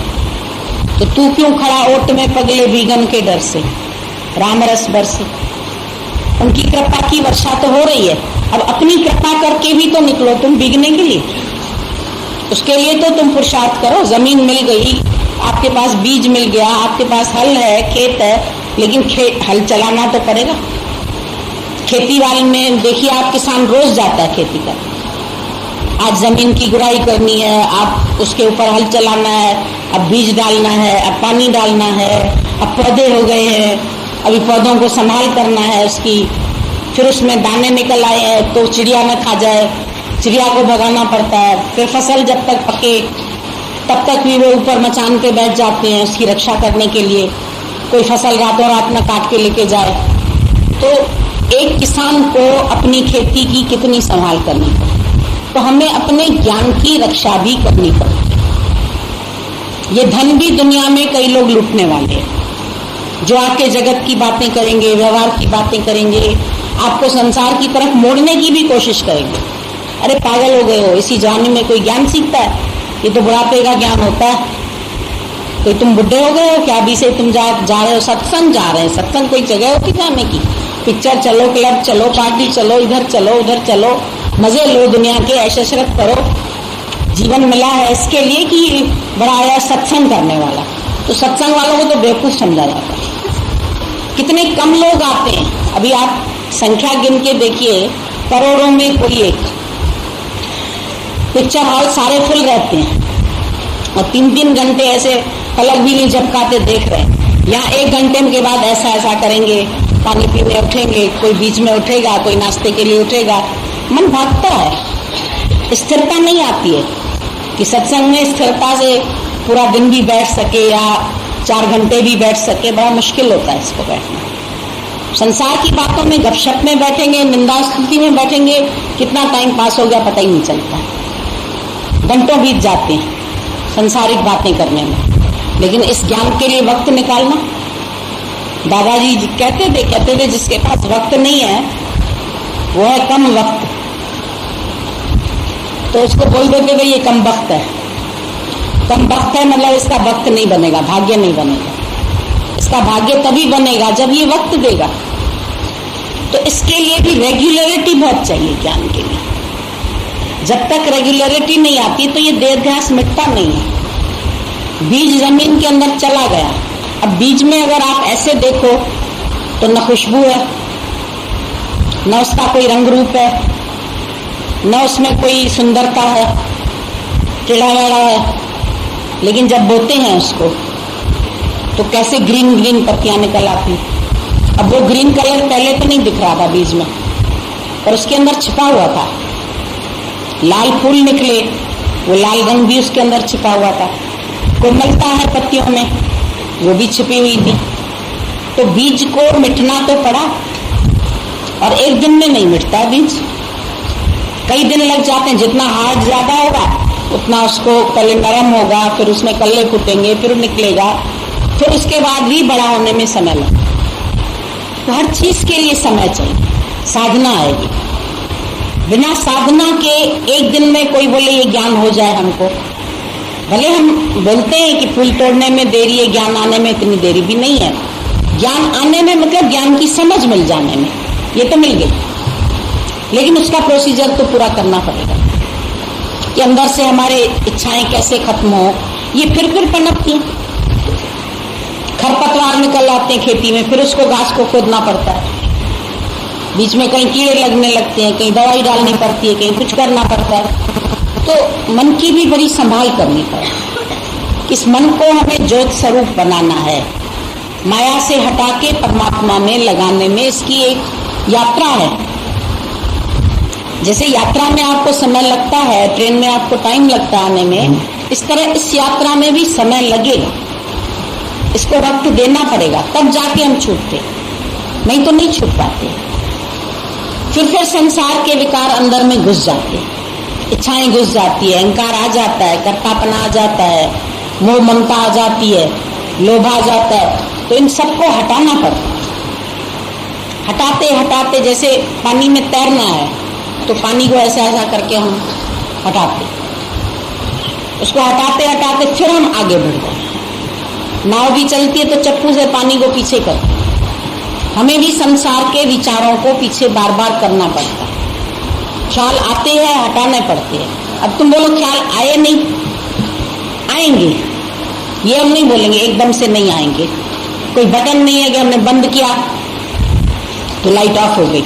तो तू क्यों खड़ा ओट में पगले भीगन के डर से, राम रस बरसे। उनकी कृपा की वर्षा तो हो रही है, अब अपनी कृपा करके भी तो निकलो तुम भीगने के लिए। उसके लिए तो तुम पुरुषार्थ करो। जमीन मिल गई, आपके पास बीज मिल गया, आपके पास हल है, खेत है, लेकिन हल चलाना तो पड़ेगा। खेती वाले में देखिए, आप किसान रोज जाता है खेती कर। आज जमीन की गुड़ाई करनी है, आप उसके ऊपर हल चलाना है, अब बीज डालना है, अब पानी डालना है, अब पौधे हो गए हैं, अभी पौधों को संभाल करना है उसकी, फिर उसमें दाने निकल आए हैं तो चिड़िया न खा जाए, चिड़िया को भगाना पड़ता है। फिर फसल जब तक पके तब तक भी वो ऊपर मचान पे बैठ जाते हैं उसकी रक्षा करने के लिए, कोई फसल रातों रात में काट के लेके जाए। तो एक किसान को अपनी खेती की कितनी संभाल करनी पड़ती, तो हमें अपने ज्ञान की रक्षा भी करनी पड़ती। ये धन भी दुनिया में कई लोग लूटने वाले हैं, जो आके जगत की बातें करेंगे, व्यवहार की बातें करेंगे, आपको संसार की तरफ मोड़ने की भी कोशिश करेंगे। अरे पागल हो गए हो, इसी जवानी में कोई ज्ञान सीखता है? ये तो बुढ़ापे का ज्ञान होता है। कोई तुम बुढ़े हो गए हो क्या? अभी से तुम जा रहे हो सत्संग, जा रहे हैं सत्संग, कोई जगह होती जाने की? पिक्चर चलो, क्लब चलो, पार्टी चलो, इधर चलो उधर चलो, मजे लो, दुनिया के ऐश इशरत करो। जीवन मिला है इसके लिए कि बड़ा आया सत्संग करने वाला, तो सत्संग वालों को तो बेवकूफ समझा जाता है। कितने कम लोग आते हैं, अभी आप संख्या गिन के देखिए, करोड़ों में कोई एक। पिक्चर हॉल सारे फुल रहते हैं और 3-3 घंटे ऐसे पलक भी नहीं झपकाते देख रहे हैं। यहाँ 1 घंटे के बाद ऐसा ऐसा करेंगे, पानी पीने उठेंगे, कोई बीच में उठेगा, कोई नाश्ते के लिए उठेगा, मन भागता है। स्थिरता नहीं आती है कि सत्संग में स्थिरता से पूरा दिन भी बैठ सके या 4 घंटे भी बैठ सके, बड़ा मुश्किल होता है इसको बैठना। संसार की बातों में गपशप में बैठेंगे, निंदा स्तुति में बैठेंगे, कितना टाइम पास हो गया पता ही नहीं चलता, घंटों बीत जाते हैं संसारिक बातें करने में। लेकिन इस ज्ञान के लिए वक्त निकालना, दादाजी कहते थे जिसके पास वक्त नहीं है वो है कम वक्त, तो उसको बोल देते भाई ये कम वक्त है। कम वक्त है मतलब इसका वक्त नहीं बनेगा, भाग्य नहीं बनेगा। इसका भाग्य तभी बनेगा जब ये वक्त देगा। तो इसके लिए भी रेगुलरिटी बहुत चाहिए ज्ञान के लिए। जब तक रेगुलरिटी नहीं आती तो ये देहाध्यास मिटता नहीं है। बीज जमीन के अंदर चला गया, अब बीज में अगर आप ऐसे देखो तो न खुशबू है, न उसका कोई रंग रूप है, न उसमें कोई सुंदरता है, टेढ़ा मेढ़ा है। लेकिन जब बोते हैं उसको तो कैसे ग्रीन ग्रीन पत्तियां निकल आती। अब वो ग्रीन कलर पहले तो नहीं दिख रहा था बीज में, और उसके अंदर छिपा हुआ था। लाल फूल निकले, वो लाल रंग भी उसके अंदर छिपा हुआ था। कोमलता है पत्तियों में, वो भी छिपी हुई थी। तो बीज को मिटना तो पड़ा, और एक दिन में नहीं मिटता बीज, कई दिन लग जाते हैं। जितना हार्ड ज्यादा होगा उतना उसको पहले नरम होगा, फिर उसमें कल्ले फूटेंगे, फिर निकलेगा, फिर उसके बाद भी बड़ा होने में समय लगेगा। तो हर चीज के लिए समय चाहिए, साधना आएगी। बिना साधना के एक दिन में कोई बोले ये ज्ञान हो जाए हमको, भले हम बोलते हैं कि फूल तोड़ने में देरी है, ज्ञान आने में इतनी देरी भी नहीं है। ज्ञान आने में मतलब ज्ञान की समझ मिल जाने में, ये तो मिल गई, लेकिन उसका प्रोसीजर तो पूरा करना पड़ेगा कि अंदर से हमारे इच्छाएं कैसे खत्म हो। ये फिर पनपती हैं, खरपतवार निकल आते हैं खेती में, फिर उसको घास को खोदना पड़ता है, बीच में कहीं कीड़े लगने लगते हैं, कहीं दवाई डालनी पड़ती है, कहीं कुछ करना पड़ता है। तो मन की भी बड़ी संभाल करनी पड़े। इस मन को हमें ज्योत स्वरूप बनाना है, माया से हटा के परमात्मा में लगाने में इसकी एक यात्रा है। जैसे यात्रा में आपको समय लगता है, ट्रेन में आपको टाइम लगता है आने में, इस तरह इस यात्रा में भी समय लगेगा। इसको वक्त देना पड़ेगा, तब जाके हम छूटते, नहीं तो नहीं छूट पाते। फिर संसार के विकार अंदर में घुस जाते, इच्छाएं घुस जाती है, अहंकार आ जाता है, कर्तापना आ जाता है, मोह ममता आ जाती है, लोभ आ जाता है। तो इन सबको हटाना पड़ता है। हटाते हटाते, जैसे पानी में तैरना है तो पानी को ऐसा ऐसा करके हम हटाते, उसको हटाते हटाते फिर हम आगे बढ़ जाते। नाव भी चलती है तो चप्पू से पानी को पीछे करते। हमें भी संसार के विचारों को पीछे बार बार करना पड़ता है। ख्याल आते हैं, हटाने पड़ते हैं। अब तुम बोलो ख्याल आए नहीं, आएंगे, ये हम नहीं बोलेंगे एकदम से नहीं आएंगे। कोई बटन नहीं है कि हमने बंद किया तो लाइट ऑफ हो गई,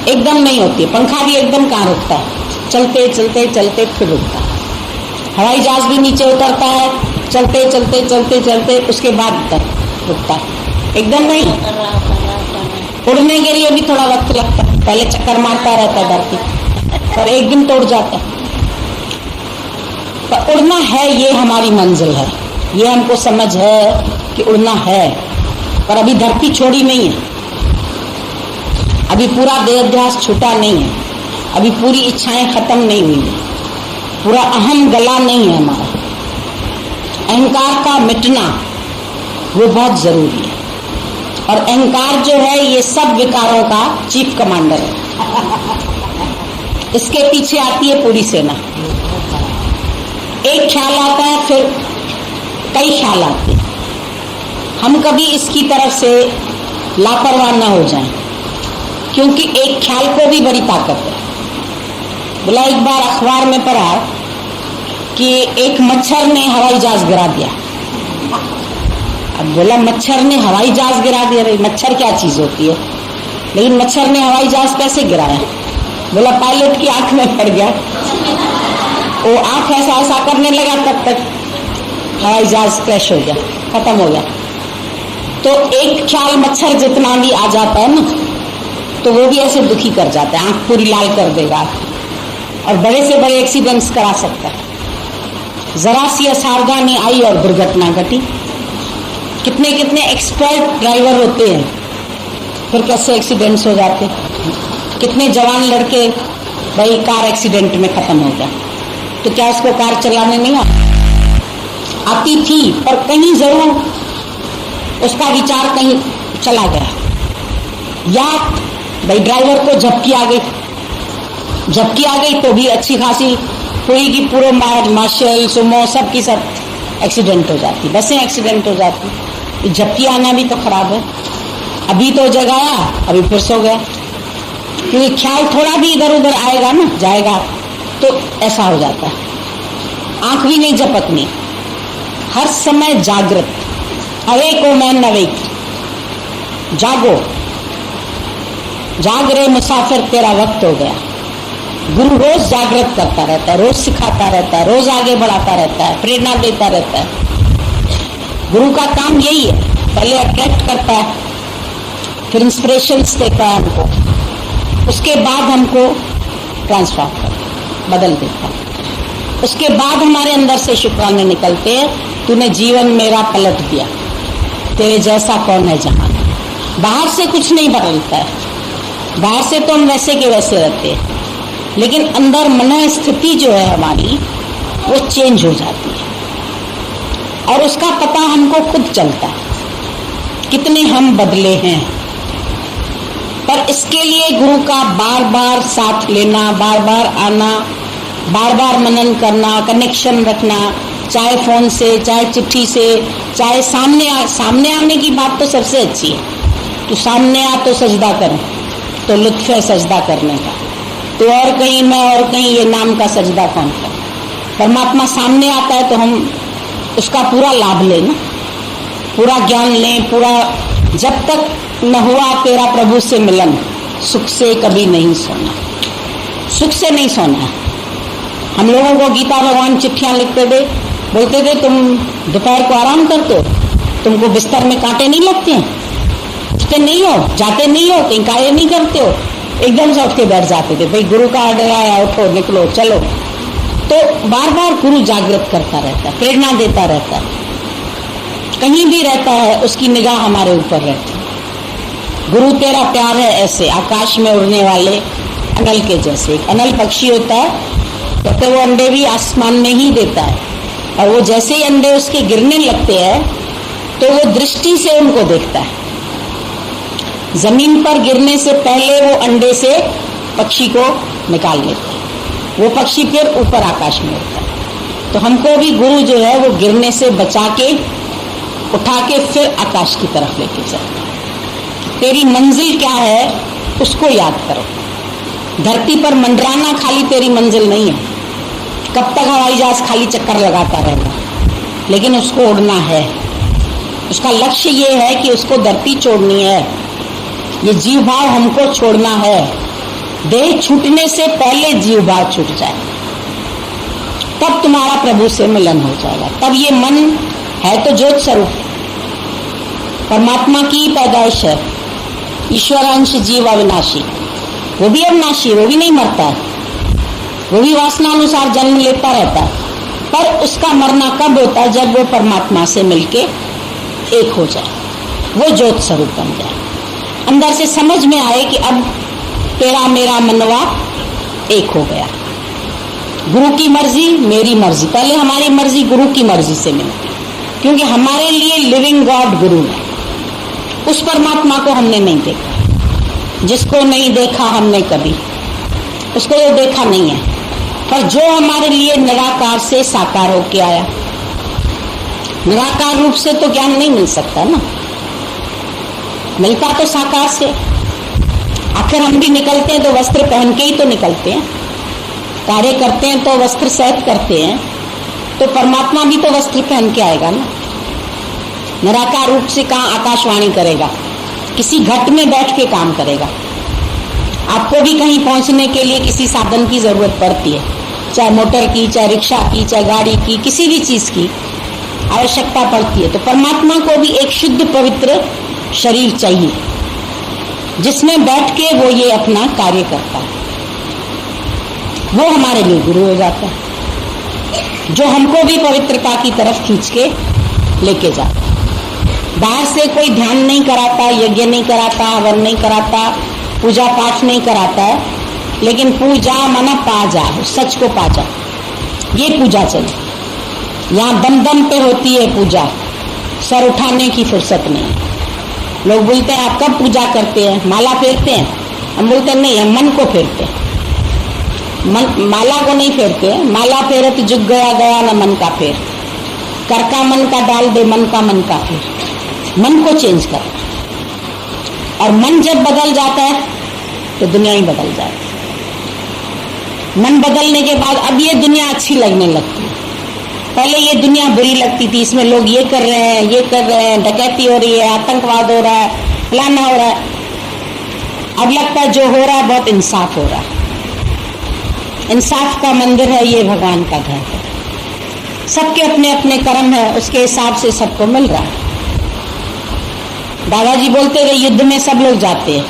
एकदम नहीं होती है। पंखा भी एकदम कहाँ रुकता है, चलते चलते चलते फिर रुकता है। हवाई जहाज भी नीचे उतरता है, चलते चलते चलते चलते उसके बाद तक रुकता है, एकदम नहीं। उड़ने के लिए भी थोड़ा वक्त लगता है, पहले चक्कर मारता रहता है धरती पर, एक दिन तो उड़ जाता है। पर उड़ना है, ये हमारी मंजिल है, ये हमको समझ है कि उड़ना है। पर अभी धरती छोड़ी नहीं है, अभी पूरा देहाध्यास छूटा नहीं है, अभी पूरी इच्छाएं खत्म नहीं हुई है, पूरा अहम गला नहीं है हमारा। अहंकार का मिटना वो बहुत जरूरी है। और अहंकार जो है ये सब विकारों का चीफ कमांडर है। इसके पीछे आती है पूरी सेना। एक ख्याल आता है, फिर कई ख्याल आते हैं। हम कभी इसकी तरफ से लापरवाह न हो जाएं, क्योंकि एक ख्याल को भी बड़ी ताकत है। बोला एक बार अखबार में पढ़ा कि एक मच्छर ने हवाई जहाज गिरा दिया। अब बोला मच्छर ने हवाई जहाज गिरा दिया, भाई मच्छर क्या चीज होती है, लेकिन मच्छर ने हवाई जहाज कैसे गिराया? बोला पायलट की आंख में पड़ गया, वो आंख ऐसा ऐसा करने लगा, तब तक हवाई जहाज क्रैश हो गया, खत्म हो गया। तो एक ख्याल मच्छर जितना भी आ जाता है ना, तो वो भी ऐसे दुखी कर जाता है, आंख पूरी लाल कर देगा और बड़े से बड़े एक्सीडेंट्स करा सकता है। जरा सी असावधानी आई और दुर्घटना घटी। कितने कितने एक्सपर्ट ड्राइवर होते हैं, फिर कैसे एक्सीडेंट्स हो जाते। कितने जवान लड़के भाई कार एक्सीडेंट में खत्म हो गया, तो क्या उसको कार चलाने नहीं आती थी, पर कहीं जरूर उसका विचार कहीं चला गया, या भाई ड्राइवर को झपकी आ गई, झपकी आ गई तो भी अच्छी खासी हुई कि पूरे मार्शल सुमो सब की सब एक्सीडेंट हो जाती, बसें एक्सीडेंट हो जाती। झपकी आना भी तो खराब है। अभी तो जगाया, अभी फिर सो गया, क्योंकि ख्याल थोड़ा भी इधर उधर आएगा ना, जाएगा तो ऐसा हो जाता है। आंख भी नहीं झपकनी, हर समय जागृत, अवेक ओ मैन अवेक, जागो, जाग रहे मुसाफिर तेरा वक्त हो गया। गुरु रोज जागृत करता रहता है, रोज सिखाता रहता है, रोज आगे बढ़ाता रहता है, प्रेरणा देता रहता है। गुरु का काम यही है, पहले अट्रैक्ट करता है, फिर इंस्पिरेशंस देता है हमको, उसके बाद हमको ट्रांसफॉर्म करता, बदल देता है। उसके बाद हमारे अंदर से शुक्राने निकलते हैं, तूने जीवन मेरा पलट दिया, तेरे जैसा कौन है जहां। बाहर से कुछ नहीं बदलता है, बाहर से तो हम वैसे के वैसे रहते हैं, लेकिन अंदर मन स्थिति जो है हमारी वो चेंज हो जाती है, और उसका पता हमको खुद चलता है कितने हम बदले हैं। पर इसके लिए गुरु का बार बार साथ लेना, बार बार आना, बार बार मनन करना, कनेक्शन रखना, चाहे फोन से, चाहे चिट्ठी से, चाहे सामने आने की बात तो सबसे अच्छी है। तू सामने आ तो सजदा कर, तो लुत्फ है सजदा करने का। तो और कहीं मैं और कहीं, ये नाम का सजदा कौन कर। परमात्मा सामने आता है तो हम उसका पूरा लाभ लें ना, पूरा ज्ञान लें, पूरा। जब तक न हुआ तेरा प्रभु से मिलन, सुख से कभी नहीं सोना, सुख से नहीं सोना है। हम लोगों को गीता भगवान चिट्ठियां लिखते थे, बोलते थे तुम दोपहर को आराम करते हो, तुमको बिस्तर में कांटे नहीं लगते हैं, उठते नहीं हो, जाते नहीं हो, कहीं कार्य नहीं करते हो, एकदम से उठ के बैठ जाते थे, भाई गुरु का ऑर्डर आया, उठो निकलो चलो। तो बार बार गुरु जागृत करता रहता है, प्रेरणा देता रहता है, कहीं भी रहता है उसकी निगाह हमारे ऊपर रहती है। गुरु तेरा प्यार है ऐसे आकाश में उड़ने वाले अनल के जैसे। एक अनल पक्षी होता है, कहते वो अंडे भी आसमान में ही देता है, और वो जैसे ही अंडे उसके गिरने लगते हैं तो वो दृष्टि से उनको देखता है। जमीन पर गिरने से पहले वो अंडे से पक्षी को निकाल लेता है, वो पक्षी फिर ऊपर आकाश में उड़ता है। तो हमको भी गुरु जो है वो गिरने से बचा के उठा के फिर आकाश की तरफ लेके जाता है। तेरी मंजिल क्या है उसको याद करो। धरती पर मंडराना खाली तेरी मंजिल नहीं है, कब तक हवाई जहाज खाली चक्कर लगाता रहेगा, लेकिन उसको उड़ना है। उसका लक्ष्य ये है कि उसको धरती छोड़नी है, ये जीव भाव हमको छोड़ना है। देह छूटने से पहले जीव भाव छूट जाए, तब तुम्हारा प्रभु से मिलन हो जाएगा। तब ये मन है तो ज्योत स्वरूप, परमात्मा की पैदाइश है, ईश्वर अंश जीव अविनाशी, वो भी अविनाशी, वो भी नहीं मरता है, वो भी वासना अनुसार जन्म लेता रहता है, पर उसका मरना कब होता है? जब वो परमात्मा से मिलके एक हो जाए, वो ज्योत स्वरूप बन जाए, अंदर से समझ में आए कि अब तेरा मेरा मनवा एक हो गया। गुरु की मर्जी मेरी मर्जी, पहले हमारी मर्जी गुरु की मर्जी से मिलती, क्योंकि हमारे लिए लिविंग गॉड गुरु है। उस परमात्मा को हमने नहीं देखा, जिसको नहीं देखा हमने कभी, उसको ये देखा नहीं है, पर जो हमारे लिए निराकार से साकार होके आया। निराकार रूप से तो ज्ञान नहीं मिल सकता ना, मिलता तो साकार से। आखिर हम भी निकलते हैं तो वस्त्र पहन के ही तो निकलते हैं, कार्य करते हैं तो वस्त्र सहित करते हैं, तो परमात्मा भी तो वस्त्र पहन के आएगा ना। निराकार रूप से कहाँ आकाशवाणी करेगा, किसी घट में बैठ के काम करेगा। आपको भी कहीं पहुंचने के लिए किसी साधन की जरूरत पड़ती है, चाहे मोटर की, चाहे रिक्शा की, चाहे गाड़ी की, किसी भी चीज की आवश्यकता पड़ती है। तो परमात्मा को भी एक शुद्ध पवित्र शरीर चाहिए, जिसमें बैठ के वो ये अपना कार्य करता है। वो हमारे लिए गुरु हो जाता है, जो हमको भी पवित्रता की तरफ खींच के लेके जाता है। बाहर से कोई ध्यान नहीं कराता, यज्ञ नहीं कराता, हवन नहीं कराता, पूजा पाठ नहीं कराता है, लेकिन पूजा माना पा जा, सच को पा जा, ये पूजा चले। यहाँ दम दम पे होती है पूजा, सर उठाने की फुर्सत नहीं। लोग बोलते हैं आप कब पूजा करते हैं? माला फेरते हैं? हम बोलते हैं नहीं, हम मन को फेरते हैं। माला को नहीं फेरते, माला फेरे तो जुग गया गया ना मन का फेर, कर का मन का डाल दे, मन का फेर। मन को चेंज कर, और मन जब बदल जाता है तो दुनिया ही बदल जाती है। मन बदलने के बाद अब ये दुनिया अच्छी लगने लगती है। पहले ये दुनिया बुरी लगती थी, इसमें लोग ये कर रहे हैं, ये कर रहे हैं, डकैती हो रही है, आतंकवाद हो रहा है, फलाना हो रहा है। अब लगता है जो हो रहा है बहुत इंसाफ हो रहा है। इंसाफ का मंदिर है ये, भगवान का घर है। सबके अपने अपने कर्म है, उसके हिसाब से सबको मिल रहा है। दादाजी बोलते थे युद्ध में सब लोग जाते हैं,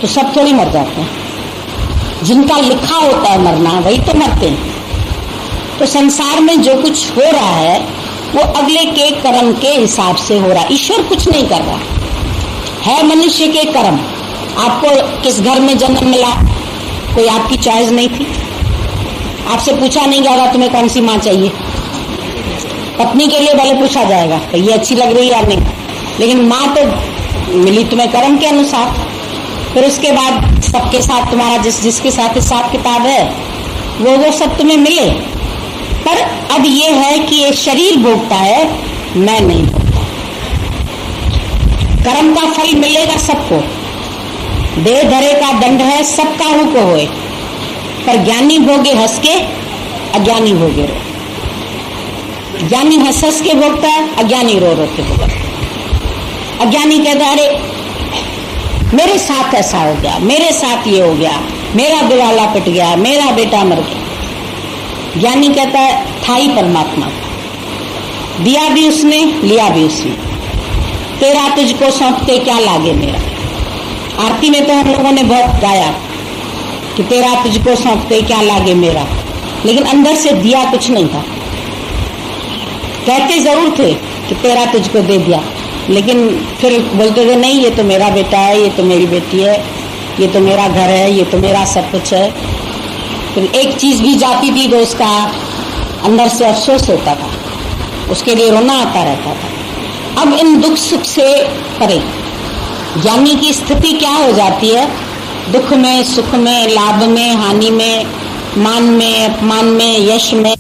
तो सब थोड़ी मर जाते हैं। जिनका लिखा होता है मरना वही तो मरते हैं। तो संसार में जो कुछ हो रहा है वो अगले के कर्म के हिसाब से हो रहा है, ईश्वर कुछ नहीं कर रहा है। मनुष्य के कर्म। आपको किस घर में जन्म मिला, कोई आपकी चॉइस नहीं थी। आपसे पूछा नहीं जाएगा तुम्हें कौन सी माँ चाहिए। पत्नी के लिए भले पूछा जाएगा तो ये अच्छी लग रही है या नहीं, लेकिन माँ तो मिली तुम्हें कर्म के अनुसार। फिर उसके बाद सबके साथ तुम्हारा जिसके साथ हिसाब किताब है वो सब तुम्हें मिले। पर अब ये है कि ये शरीर भोगता है, मैं नहीं भोगता। कर्म का फल मिलेगा सबको, देह धरे का दंड है, सबका हु को होए। पर ज्ञानी भोगे हंस के, अज्ञानी भोगे रो। ज्ञानी हंस हंस के भोगता है, अज्ञानी रो रो के भोगता है। अज्ञानी कहता है अरे मेरे साथ ऐसा हो गया, मेरे साथ ये हो गया, मेरा दिवाला पिट गया, मेरा बेटा मर गया। ज्ञानी कहता है था ही परमात्मा, दिया भी उसने, लिया भी उसने। तेरा तुझको सौंपते क्या लागे मेरा। आरती में तो हम लोगों ने बहुत गाया कि तेरा तुझको सौंपते क्या लागे मेरा, लेकिन अंदर से दिया कुछ नहीं था। कहते जरूर थे कि तेरा तुझको दे दिया, लेकिन फिर बोलते थे नहीं ये तो मेरा बेटा है, ये तो मेरी बेटी है, ये तो मेरा घर है, ये तो मेरा सब कुछ है। फिर एक चीज भी जाती थी तो उसका अंदर से अफसोस होता था, उसके लिए रोना आता रहता था। अब इन दुख सुख से परे ज्ञानी की स्थिति क्या हो जाती है, दुख में, सुख में, लाभ में, हानि में, मान में, अपमान में, यश में,